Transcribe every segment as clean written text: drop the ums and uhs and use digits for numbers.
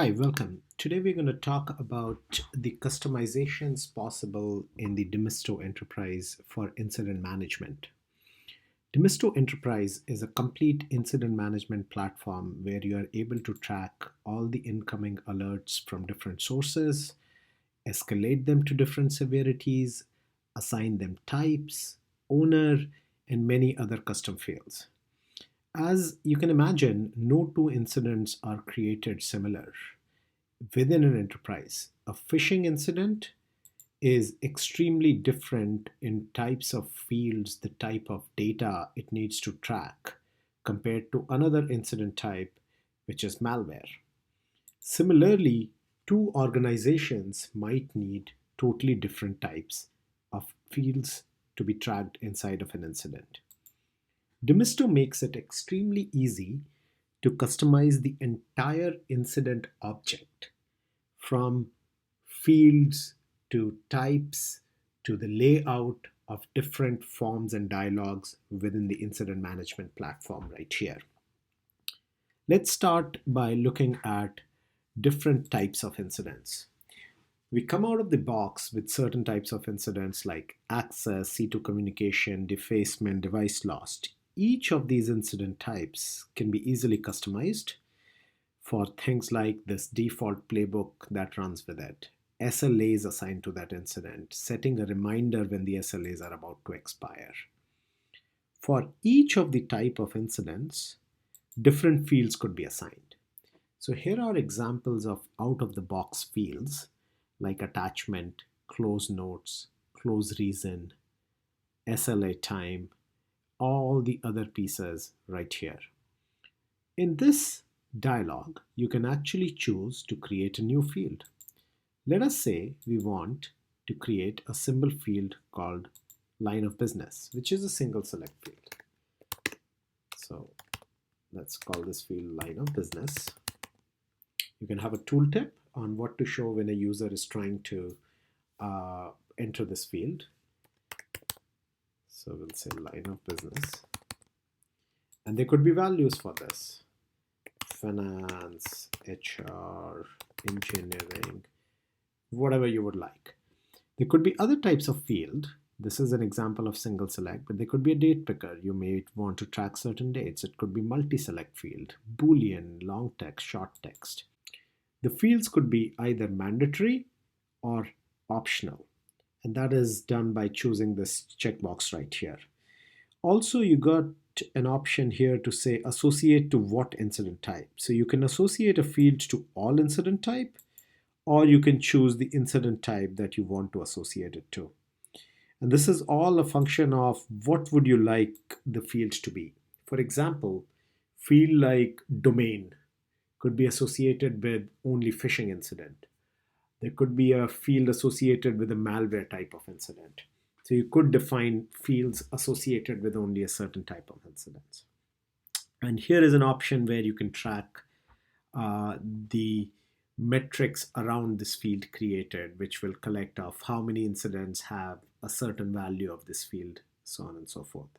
Hi, welcome. Today we're going to talk about the customizations possible in the Demisto Enterprise for incident management. Demisto Enterprise is a complete incident management platform where you are able to track all the incoming alerts from different sources, escalate them to different severities, assign them types, owner, and many other custom fields. As you can imagine, no two incidents are created similar within an enterprise. A phishing incident is extremely different in types of fields, the type of data it needs to track, compared to another incident type, which is malware. Similarly, two organizations might need totally different types of fields to be tracked inside of an incident. Demisto makes it extremely easy to customize the entire incident object from fields to types to the layout of different forms and dialogues within the incident management platform right here. Let's start by looking at different types of incidents. We come out of the box with certain types of incidents like access, C2 communication, defacement, device lost. Each of these incident types can be easily customized for things like this default playbook that runs with it, SLAs assigned to that incident, setting a reminder when the SLAs are about to expire. For each of the type of incidents, different fields could be assigned. So here are examples of out-of-the-box fields like attachment, close notes, close reason, SLA time, all the other pieces right here. In this dialog, you can actually choose to create a new field. Let us say we want to create a symbol field called line of business, which is a single select field. So let's call this field line of business. You can have a tooltip on what to show when a user is trying to enter this field. So we'll say line of business. And there could be values for this. Finance, HR, engineering, whatever you would like. There could be other types of field. This is an example of single select, but there could be a date picker. You may want to track certain dates. It could be multi-select field, Boolean, long text, short text. The fields could be either mandatory or optional, and that is done by choosing this checkbox right here. Also, you got an option here to say associate to what incident type. So you can associate a field to all incident type, or you can choose the incident type that you want to associate it to. And this is all a function of what would you like the field to be. For example, field like domain could be associated with only phishing incident. There could be a field associated with a malware type of incident. So you could define fields associated with only a certain type of incidents. And here is an option where you can track the metrics around this field created, which will collect of how many incidents have a certain value of this field, so on and so forth.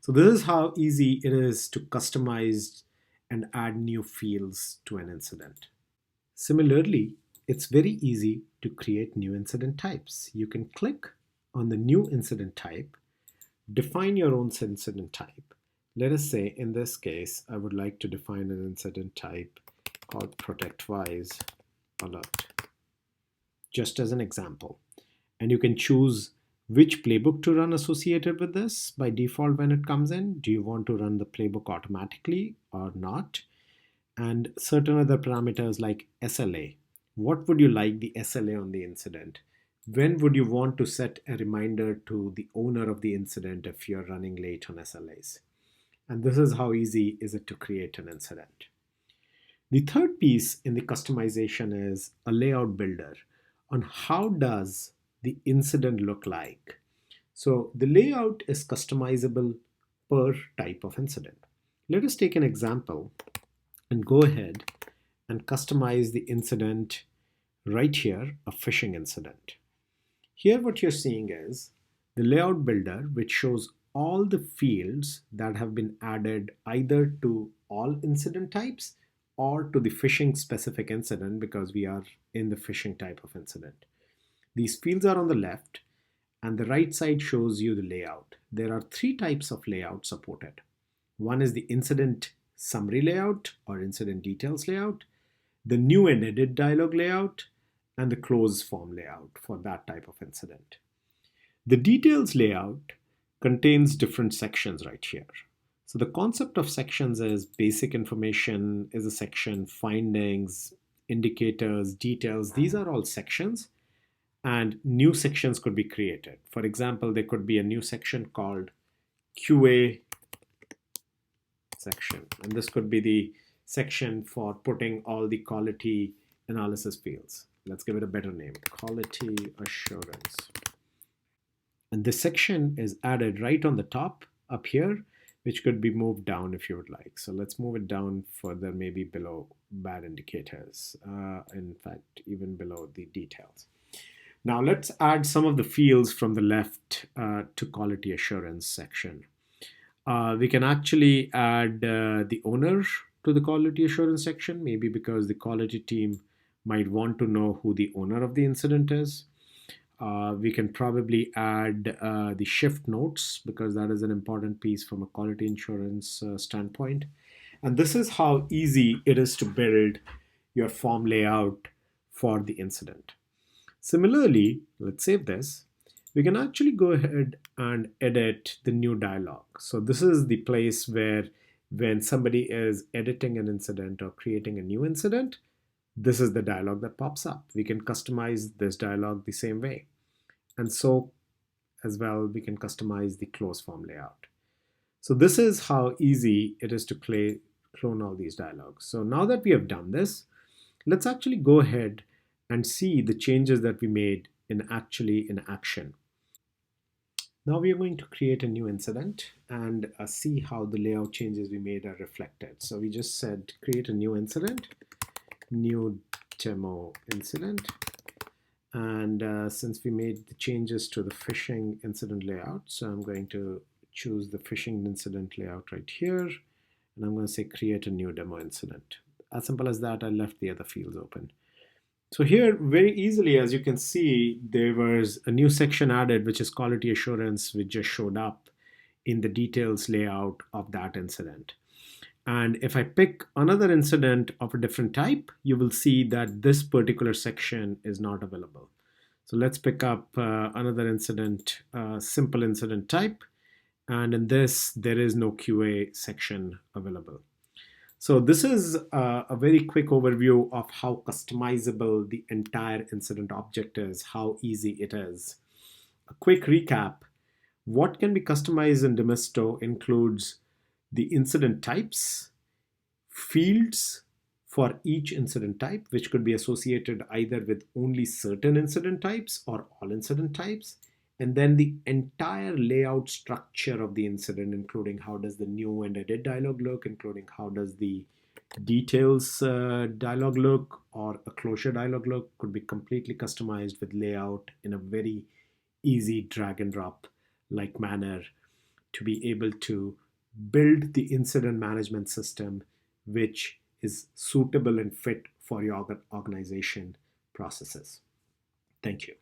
So this is how easy it is to customize and add new fields to an incident. Similarly, it's very easy to create new incident types. You can click on the new incident type, define your own incident type. Let us say in this case, I would like to define an incident type called protect-wise alert, just as an example. And you can choose which playbook to run associated with this by default when it comes in. Do you want to run the playbook automatically or not? And certain other parameters like SLA. What would you like the SLA on the incident? When would you want to set a reminder to the owner of the incident if you're running late on SLAs? And this is how easy is it to create an incident. The third piece in the customization is a layout builder on how does the incident look like. So the layout is customizable per type of incident. Let us take an example and go ahead and customize the incident right here, a phishing incident. Here what you're seeing is the layout builder, which shows all the fields that have been added either to all incident types or to the phishing specific incident because we are in the phishing type of incident. These fields are on the left, and the right side shows you the layout. There are three types of layout supported. One is the incident summary layout or incident details layout, the new and edit dialog layout, and the close form layout for that type of incident. The details layout contains different sections right here. So the concept of sections is basic information is a section, findings, indicators, details. These are all sections, and new sections could be created. For example, there could be a new section called QA section, and this could be the section for putting all the quality analysis fields. Let's give it a better name, quality assurance. And this section is added right on the top up here, which could be moved down if you would like. So let's move it down further, maybe below bad indicators. In fact, even below the details. Now let's add some of the fields from the left to quality assurance section. We can actually add the owner to the quality assurance section, maybe because the quality team might want to know who the owner of the incident is. We can probably add the shift notes because that is an important piece from a quality insurance standpoint. And this is how easy it is to build your form layout for the incident. Similarly, let's save this. We can actually go ahead and edit the new dialog. So this is the place where when somebody is editing an incident or creating a new incident, this is the dialog that pops up. We can customize this dialog the same way. And so as well, we can customize the close form layout. So this is how easy it is to clone all these dialogues. So now that we have done this, let's actually go ahead and see the changes that we made in action. Now we are going to create a new incident and see how the layout changes we made are reflected. So we just said create a new incident, new demo incident. And since we made the changes to the phishing incident layout, so I'm going to choose the phishing incident layout right here. And I'm going to say create a new demo incident. As simple as that, I left the other fields open. So here, very easily, as you can see, there was a new section added, which is quality assurance, which just showed up in the details layout of that incident. And if I pick another incident of a different type, you will see that this particular section is not available. So let's pick up another incident, simple incident type. And in this, there is no QA section available. So this is a very quick overview of how customizable the entire incident object is, how easy it is. A quick recap, what can be customized in Demisto includes the incident types, fields for each incident type, which could be associated either with only certain incident types or all incident types, and then the entire layout structure of the incident, including how does the new and edit dialog look, including how does the details dialog look or a closure dialog look, could be completely customized with layout in a very easy drag and drop like manner to be able to build the incident management system which is suitable and fit for your organization processes. Thank you.